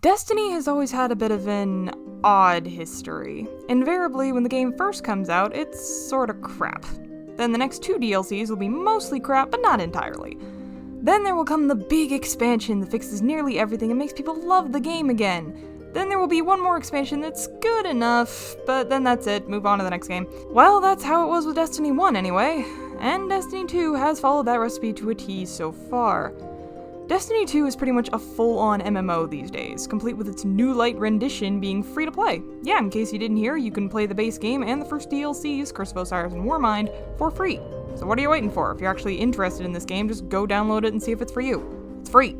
Destiny has always had a bit of an odd history. Invariably, when the game first comes out, it's sorta crap. Then the next 2 DLCs will be mostly crap, but not entirely. Then there will come the big expansion that fixes nearly everything and makes people love the game again. Then there will be one more expansion that's good enough, but then that's it, move on to the next game. Well, that's how it was with Destiny 1 anyway, and Destiny 2 has followed that recipe to a T so far. Destiny 2 is pretty much a full-on MMO these days, complete with its new light rendition being free to play. Yeah, in case you didn't hear, you can play the base game and the first DLCs, Curse of Osiris and Warmind, for free. So what are you waiting for? If you're actually interested in this game, just go download it and see if it's for you. It's free.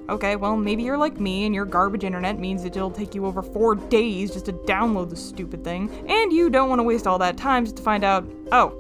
Okay, well, maybe you're like me and your garbage internet means that it'll take you over 4 days just to download the stupid thing, and you don't want to waste all that time just to find out, oh,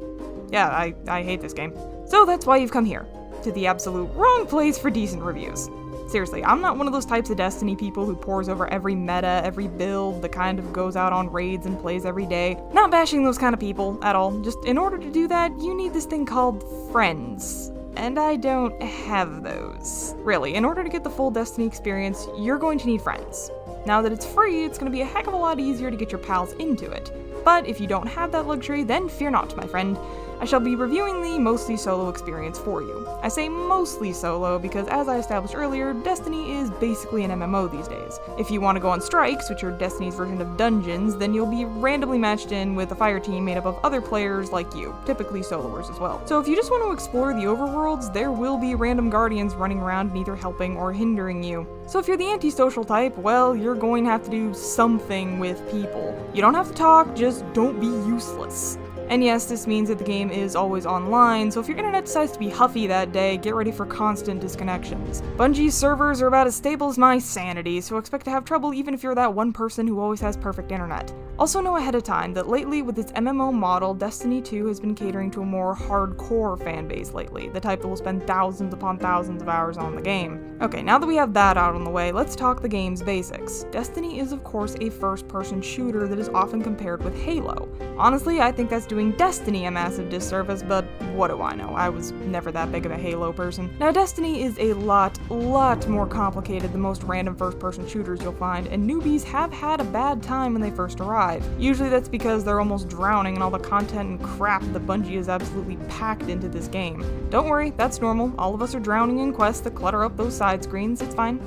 yeah, I hate this game. So that's why you've come here, to the absolute wrong place for decent reviews. Seriously, I'm not one of those types of Destiny people who pores over every meta, every build, that kind of goes out on raids and plays every day. Not bashing those kind of people at all, just in order to do that, you need this thing called friends. And I don't have those. Really, in order to get the full Destiny experience, you're going to need friends. Now that it's free, it's going to be a heck of a lot easier to get your pals into it. But if you don't have that luxury, then fear not, my friend. I shall be reviewing the mostly solo experience for you. I say mostly solo because, as I established earlier, Destiny is basically an MMO these days. If you want to go on strikes, which are Destiny's version of dungeons, then you'll be randomly matched in with a fire team made up of other players like you, typically soloers as well. So if you just want to explore the overworlds, there will be random guardians running around neither helping or hindering you. So if you're the antisocial type, well, you're going to have to do something with people. You don't have to talk, just don't be useless. And yes, this means that the game is always online, so if your internet decides to be huffy that day, get ready for constant disconnections. Bungie's servers are about as stable as my sanity, so expect to have trouble even if you're that one person who always has perfect internet. Also know ahead of time that lately, with its MMO model, Destiny 2 has been catering to a more hardcore fanbase lately, the type that will spend thousands upon thousands of hours on the game. Okay, now that we have that out on the way, let's talk the game's basics. Destiny is of course a first-person shooter that is often compared with Halo. Honestly, I think that's doing Destiny a massive disservice, but what do I know? I was never that big of a Halo person. Now, Destiny is a lot more complicated than most random first-person shooters you'll find, and newbies have had a bad time when they first arrive. Usually that's because they're almost drowning in all the content and crap that Bungie has absolutely packed into this game. Don't worry, that's normal. All of us are drowning in quests that clutter up those side screens. It's fine.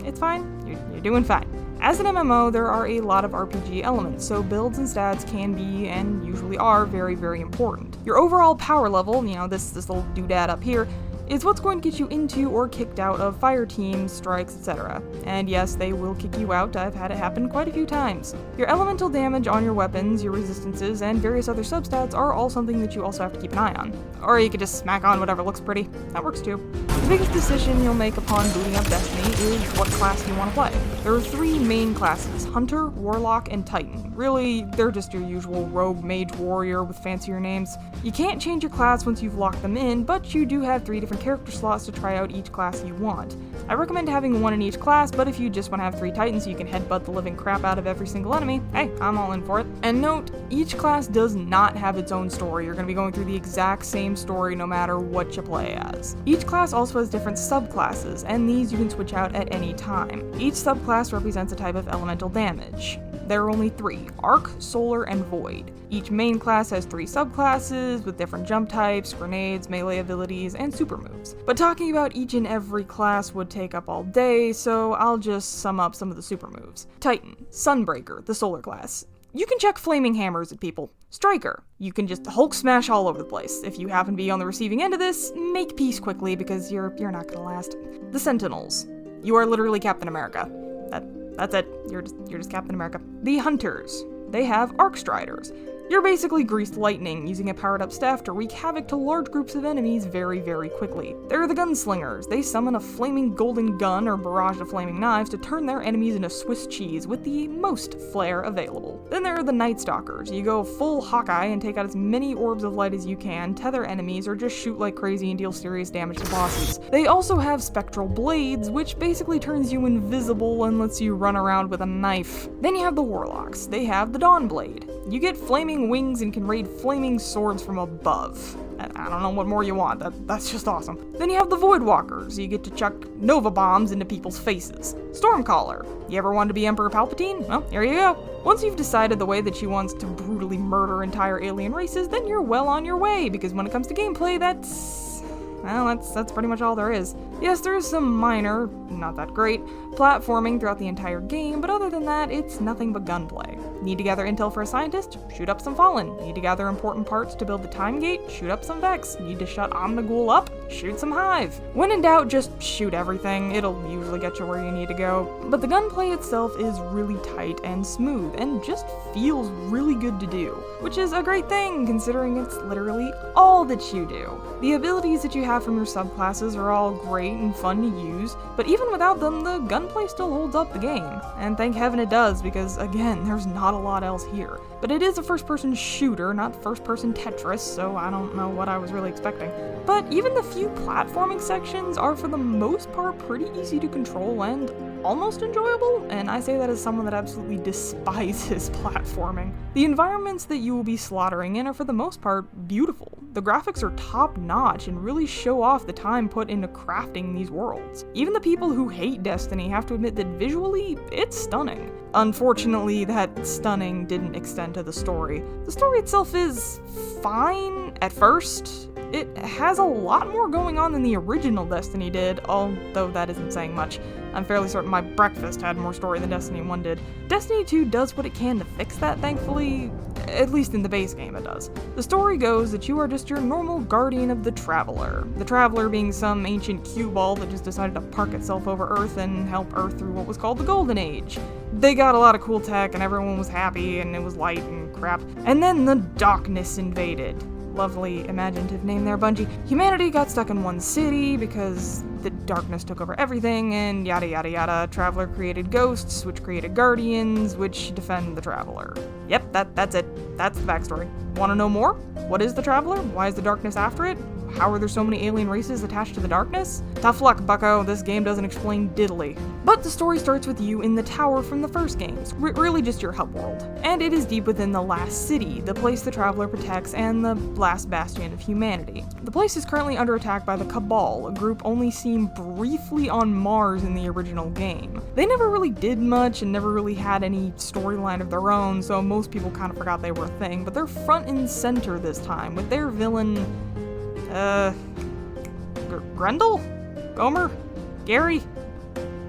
You're doing fine. As an MMO, there are a lot of RPG elements, so builds and stats can be, and usually are, very important. Your overall power level, this little doodad up here, is what's going to get you into or kicked out of fire teams, strikes, etc. And yes, they will kick you out. I've had it happen quite a few times. Your elemental damage on your weapons, your resistances, and various other substats are all something that you also have to keep an eye on. Or you could just smack on whatever looks pretty. That works too. The biggest decision you'll make upon booting up Destiny is what class you want to play. There are 3 main classes: Hunter, Warlock, and Titan. Really, they're just your usual rogue, mage, warrior with fancier names. You can't change your class once you've locked them in, but you do have 3 different character slots to try out each class you want. I recommend having 1 in each class, but if you just want to have 3 Titans so you can headbutt the living crap out of every single enemy, hey, I'm all in for it. And note, each class does not have its own story. You're going to be going through the exact same story no matter what you play as. Each class also has different subclasses, and these you can switch out at any time. Each subclass represents a type of elemental damage. There are only 3, Arc, Solar, and Void. Each main class has 3 subclasses with different jump types, grenades, melee abilities, and super moves. But talking about each and every class would take up all day, so I'll just sum up some of the super moves. Titan, Sunbreaker, the Solar class. You can chuck flaming hammers at people. Striker, you can just Hulk smash all over the place. If you happen to be on the receiving end of this, make peace quickly because you're not gonna last. The Sentinels, you are literally Captain America. That's it. You're just Captain America. The Hunters. They have Arc Striders. You're basically greased lightning, using a powered-up staff to wreak havoc to large groups of enemies very quickly. There are the Gunslingers. They summon a flaming golden gun or barrage of flaming knives to turn their enemies into Swiss cheese with the most flair available. Then there are the Night Stalkers. You go full Hawkeye and take out as many orbs of light as you can, tether enemies, or just shoot like crazy and deal serious damage to bosses. They also have Spectral Blades, which basically turns you invisible and lets you run around with a knife. Then you have the Warlocks. They have the Dawn Blade. You get flaming wings and can raid flaming swords from above. I don't know what more you want. That's just awesome. Then you have the Voidwalkers. You get to chuck Nova bombs into people's faces. Stormcaller. You ever wanted to be Emperor Palpatine? Well, here you go. Once you've decided the way that you want to brutally murder entire alien races, then you're well on your way, because when it comes to gameplay, that's pretty much all there is. Yes, there is some minor, not that great, platforming throughout the entire game, but other than that, it's nothing but gunplay. Need to gather intel for a scientist? Shoot up some Fallen. Need to gather important parts to build the Time Gate? Shoot up some Vex. Need to shut Omnigul up? Shoot some Hive. When in doubt, just shoot everything. It'll usually get you where you need to go. But the gunplay itself is really tight and smooth, and just feels really good to do, which is a great thing considering it's literally all that you do. The abilities that you have from your subclasses are all great and fun to use, but even without them, the gunplay still holds up the game. And thank heaven it does, because again, there's not a lot else here. But it is a first-person shooter, not first-person Tetris, so I don't know what I was really expecting. But even the few platforming sections are for the most part pretty easy to control and almost enjoyable, and I say that as someone that absolutely despises platforming. The environments that you will be slaughtering in are for the most part beautiful. The graphics are top-notch and really show off the time put into crafting these worlds. Even the people who hate Destiny have to admit that visually, it's stunning. Unfortunately, that stunning didn't extend to the story. The story itself is fine at first. It has a lot more going on than the original Destiny did, although that isn't saying much. I'm fairly certain my breakfast had more story than Destiny 1 did. Destiny 2 does what it can to fix that, thankfully. At least in the base game it does. The story goes that you are just your normal guardian of the Traveler. The Traveler being some ancient cue ball that just decided to park itself over Earth and help Earth through what was called the Golden Age. They got a lot of cool tech and everyone was happy and it was light and crap. And then the darkness invaded. Lovely imaginative name there, Bungie. Humanity got stuck in one city because the darkness took over everything, and yada yada yada. Traveler created ghosts, which created guardians, which defend the Traveler. Yep, that's it. That's the backstory. Want to know more? What is the Traveler? Why is the darkness after it? How are there so many alien races attached to the darkness? Tough luck, bucko. This game doesn't explain diddly. But the story starts with you in the tower from the first games, really just your hub world. And it is deep within the last city, the place the Traveler protects and the last bastion of humanity. The place is currently under attack by the Cabal, a group only seen briefly on Mars in the original game. They never really did much and never really had any storyline of their own, so most people kind of forgot they were a thing, but they're front and center this time, with their villain, Grendel? Gomer? Gary?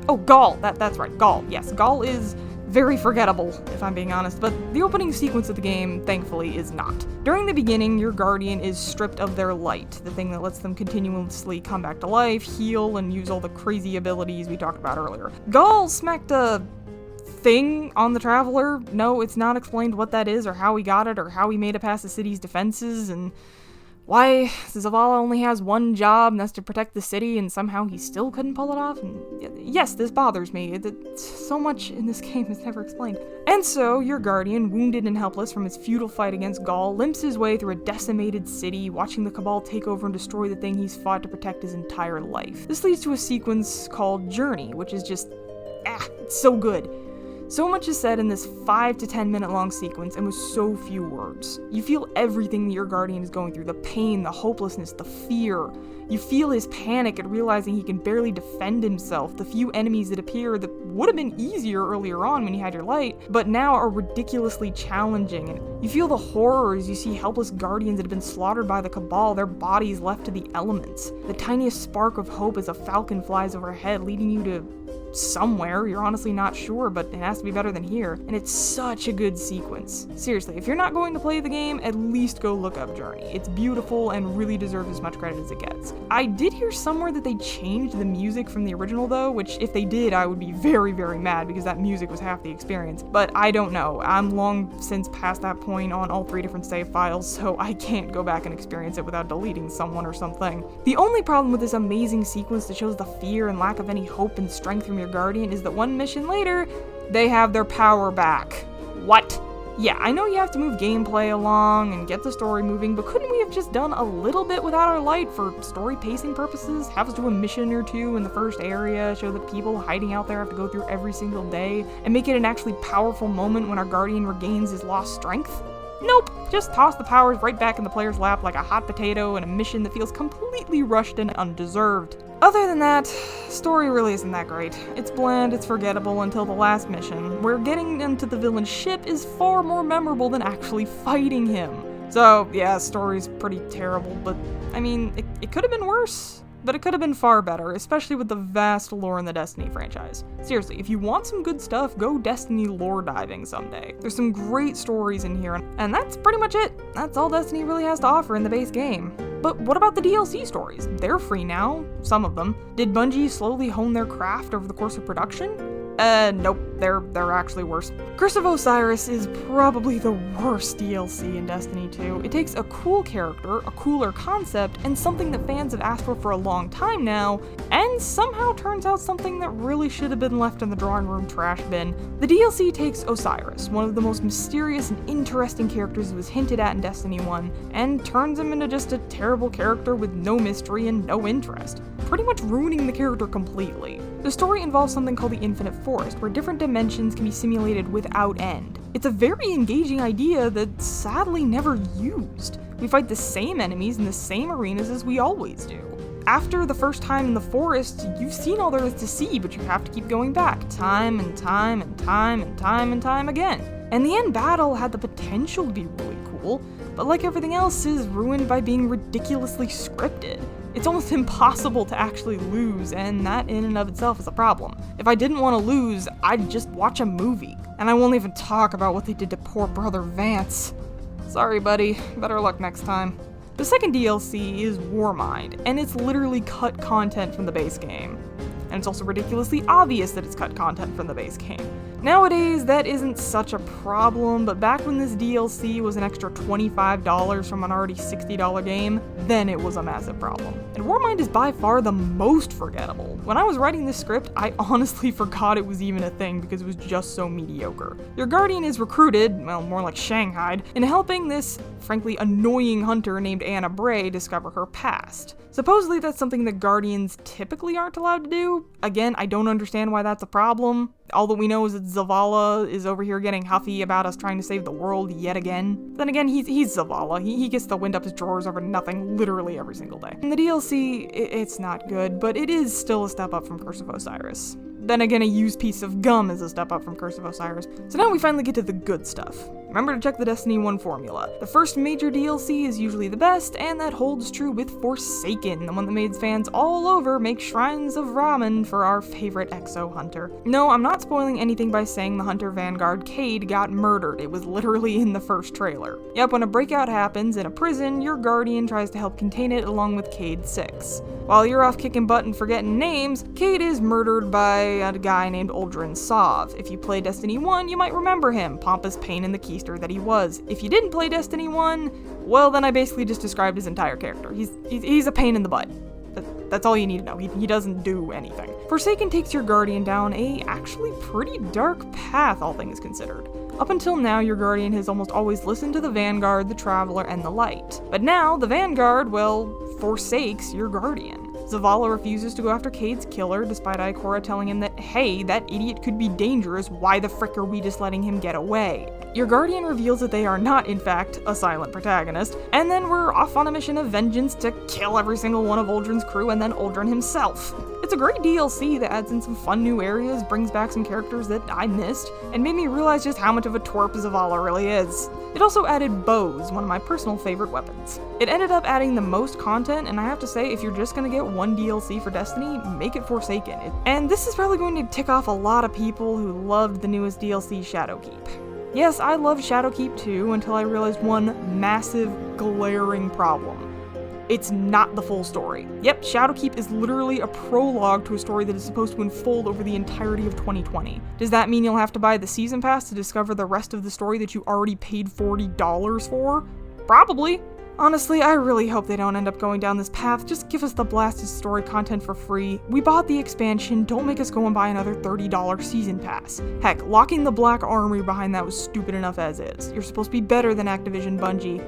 Oh, Gaul. That's right, Gaul. Yes, Gaul is very forgettable, if I'm being honest, but the opening sequence of the game, thankfully, is not. During the beginning, your guardian is stripped of their light, the thing that lets them continuously come back to life, heal, and use all the crazy abilities we talked about earlier. Gaul smacked a thing on the Traveler. No, it's not explained what that is, or how he got it, or how he made it past the city's defenses, and why Zavala only has one job, and that's to protect the city, and somehow he still couldn't pull it off? And yes, this bothers me. So much in this game is never explained. And so, your guardian, wounded and helpless from his futile fight against Gaul, limps his way through a decimated city, watching the Cabal take over and destroy the thing he's fought to protect his entire life. This leads to a sequence called Journey, which is just, it's so good. So much is said in this 5 to 10 minute long sequence and with so few words. You feel everything that your guardian is going through, the pain, the hopelessness, the fear. You feel his panic at realizing he can barely defend himself, the few enemies that appear that would have been easier earlier on when you had your light, but now are ridiculously challenging. And you feel the horror as you see helpless guardians that have been slaughtered by the Cabal, their bodies left to the elements. The tiniest spark of hope as a falcon flies overhead, leading you to somewhere, you're honestly not sure, but it has to be better than here, and it's such a good sequence. Seriously, if you're not going to play the game, at least go look up Journey. It's beautiful and really deserves as much credit as it gets. I did hear somewhere that they changed the music from the original though, which if they did, I would be very, very mad because that music was half the experience, but I don't know. I'm long since past that point on all 3 different save files, so I can't go back and experience it without deleting someone or something. The only problem with this amazing sequence that shows the fear and lack of any hope and strength from your guardian is that one mission later, they have their power back. What? Yeah, I know you have to move gameplay along and get the story moving, but couldn't we have just done a little bit without our light for story pacing purposes? Have us do a mission or two in the first area, show that people hiding out there have to go through every single day, and make it an actually powerful moment when our guardian regains his lost strength? Nope, just toss the powers right back in the player's lap like a hot potato in a mission that feels completely rushed and undeserved. Other than that, story really isn't that great. It's bland, it's forgettable until the last mission, where getting into the villain's ship is far more memorable than actually fighting him. So, yeah, story's pretty terrible, but, I mean, it could have been worse. But it could have been far better, especially with the vast lore in the Destiny franchise. Seriously, if you want some good stuff, go Destiny lore diving someday. There's some great stories in here, and that's pretty much it. That's all Destiny really has to offer in the base game. But what about the DLC stories? They're free now, some of them. Did Bungie slowly hone their craft over the course of production? Nope, they're actually worse. Curse of Osiris is probably the worst DLC in Destiny 2. It takes a cool character, a cooler concept, and something that fans have asked for a long time now, and somehow turns out something that really should have been left in the drawing room trash bin. The DLC takes Osiris, one of the most mysterious and interesting characters that was hinted at in Destiny 1, and turns him into just a terrible character with no mystery and no interest, pretty much ruining the character completely. The story involves something called the Infinite Forest, where different dimensions can be simulated without end. It's a very engaging idea that's sadly never used. We fight the same enemies in the same arenas as we always do. After the first time in the forest, you've seen all there is to see, but you have to keep going back, time and time and time and time and time again. And the end battle had the potential to be really cool, but like everything else is ruined by being ridiculously scripted. It's almost impossible to actually lose, and that in and of itself is a problem. If I didn't want to lose, I'd just watch a movie. And I won't even talk about what they did to poor brother Vance. Sorry, buddy. Better luck next time. The second DLC is Warmind, and it's literally cut content from the base game. And it's also ridiculously obvious that it's cut content from the base game. Nowadays, that isn't such a problem, but back when this DLC was an extra $25 from an already $60 game, then it was a massive problem. And Warmind is by far the most forgettable. When I was writing this script, I honestly forgot it was even a thing because it was just so mediocre. Your Guardian is recruited, well, more like shanghaied, in helping this, frankly, annoying hunter named Anna Bray discover her past. Supposedly that's something that Guardians typically aren't allowed to do. Again, I don't understand why that's a problem. All that we know is that Zavala is over here getting huffy about us trying to save the world yet again. Then again, he's Zavala. He gets the wind up his drawers over nothing literally every single day. In the DLC, it's not good, but it is still a step up from Curse of Osiris. Then again, a used piece of gum is a step up from Curse of Osiris. So now we finally get to the good stuff. Remember to check the Destiny 1 formula. The first major DLC is usually the best, and that holds true with Forsaken, the one that made fans all over make shrines of ramen for our favorite Exo Hunter. No, I'm not spoiling anything by saying the Hunter Vanguard Cade got murdered. It was literally in the first trailer. Yep, when a breakout happens in a prison, your Guardian tries to help contain it along with Cade 6. While you're off kicking butt and forgetting names, Cade is murdered by a guy named Uldren Sov. If you play Destiny 1, you might remember him, pompous pain in the keister that he was. If you didn't play Destiny 1, well then I basically just described his entire character. He's a pain in the butt. That's all you need to know. He doesn't do anything. Forsaken takes your Guardian down a actually pretty dark path, all things considered. Up until now, your Guardian has almost always listened to the Vanguard, the Traveler, and the Light. But now, the Vanguard, well, forsakes your Guardian. Zavala refuses to go after Cade's killer, despite Ikora telling him that, hey, that idiot could be dangerous, why the frick are we just letting him get away? Your Guardian reveals that they are not, in fact, a silent protagonist, and then we're off on a mission of vengeance to kill every single one of Uldren's crew and then Uldren himself. It's a great DLC that adds in some fun new areas, brings back some characters that I missed, and made me realize just how much of a twerp Zavala really is. It also added bows, one of my personal favorite weapons. It ended up adding the most content, and I have to say, if you're just gonna get one DLC for Destiny, make it Forsaken. And this is probably going to tick off a lot of people who loved the newest DLC, Shadowkeep. Yes, I loved Shadowkeep too, until I realized one massive, glaring problem. It's not the full story. Yep, Shadowkeep is literally a prologue to a story that is supposed to unfold over the entirety of 2020. Does that mean you'll have to buy the season pass to discover the rest of the story that you already paid $40 for? Probably. Honestly, I really hope they don't end up going down this path. Just give us the blasted story content for free. We bought the expansion, don't make us go and buy another $30 season pass. Heck, locking the Black Armory behind that was stupid enough as is. You're supposed to be better than Activision Bungie.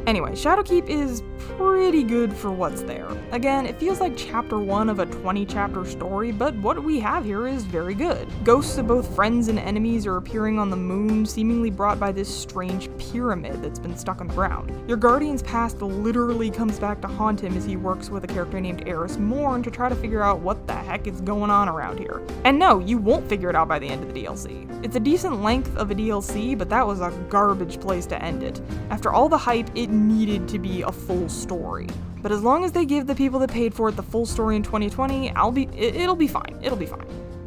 Anyway, Shadowkeep is pretty good for what's there. Again, it feels like chapter 1 of a 20-chapter story, but what we have here is very good. Ghosts of both friends and enemies are appearing on the moon, seemingly brought by this strange pyramid that's been stuck on the ground. Your guardian's past literally comes back to haunt him as he works with a character named Eris Morn to try to figure out what the heck is going on around here. And no, you won't figure it out by the end of the DLC. It's a decent length of a DLC, but that was a garbage place to end it. After all the hype, it needed to be a full story. But as long as they give the people that paid for it the full story in 2020, it'll be fine. It'll be fine.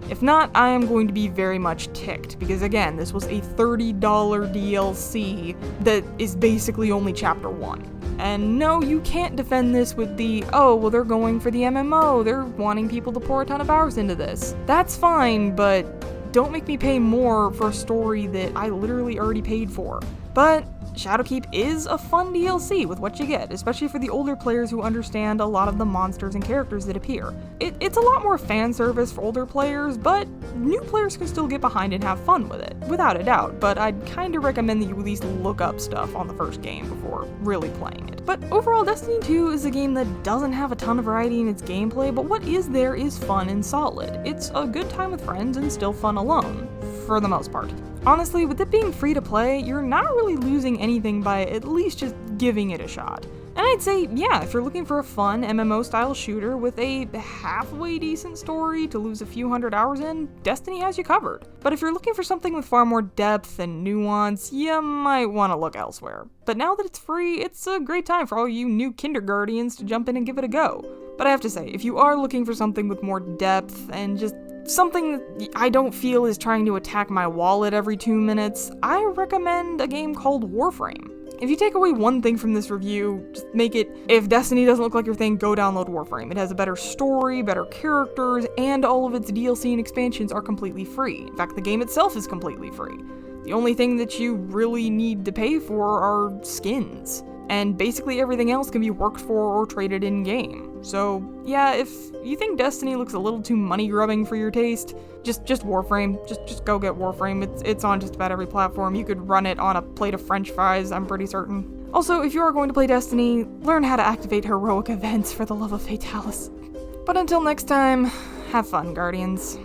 If not, I am going to be very much ticked, because again, this was a $30 DLC that is basically only chapter 1. And no, you can't defend this with the, oh, well, they're going for the MMO, they're wanting people to pour a ton of hours into this. That's fine, but don't make me pay more for a story that I literally already paid for. But Shadowkeep is a fun DLC with what you get, especially for the older players who understand a lot of the monsters and characters that appear. It's a lot more fan service for older players, but new players can still get behind and have fun with it, without a doubt, but I'd kinda recommend that you at least look up stuff on the first game before really playing it. But overall, Destiny 2 is a game that doesn't have a ton of variety in its gameplay, but what is there is fun and solid. It's a good time with friends and still fun alone, for the most part. Honestly, with it being free to play, you're not really losing anything by at least just giving it a shot. And I'd say, yeah, if you're looking for a fun MMO-style shooter with a halfway decent story to lose a few hundred hours in, Destiny has you covered. But if you're looking for something with far more depth and nuance, you might want to look elsewhere. But now that it's free, it's a great time for all you new kindergartens to jump in and give it a go. But I have to say, if you are looking for something with more depth and just something that I don't feel is trying to attack my wallet every 2 minutes, I recommend a game called Warframe. If you take away one thing from this review, just make it, if Destiny doesn't look like your thing, go download Warframe. It has a better story, better characters, and all of its DLC and expansions are completely free. In fact, the game itself is completely free. The only thing that you really need to pay for are skins. And basically everything else can be worked for or traded in-game. So, yeah, if you think Destiny looks a little too money-grubbing for your taste, just Warframe. Just go get Warframe. It's on just about every platform. You could run it on a plate of french fries, I'm pretty certain. Also, if you are going to play Destiny, learn how to activate heroic events for the love of Fatalis. But until next time, have fun, Guardians.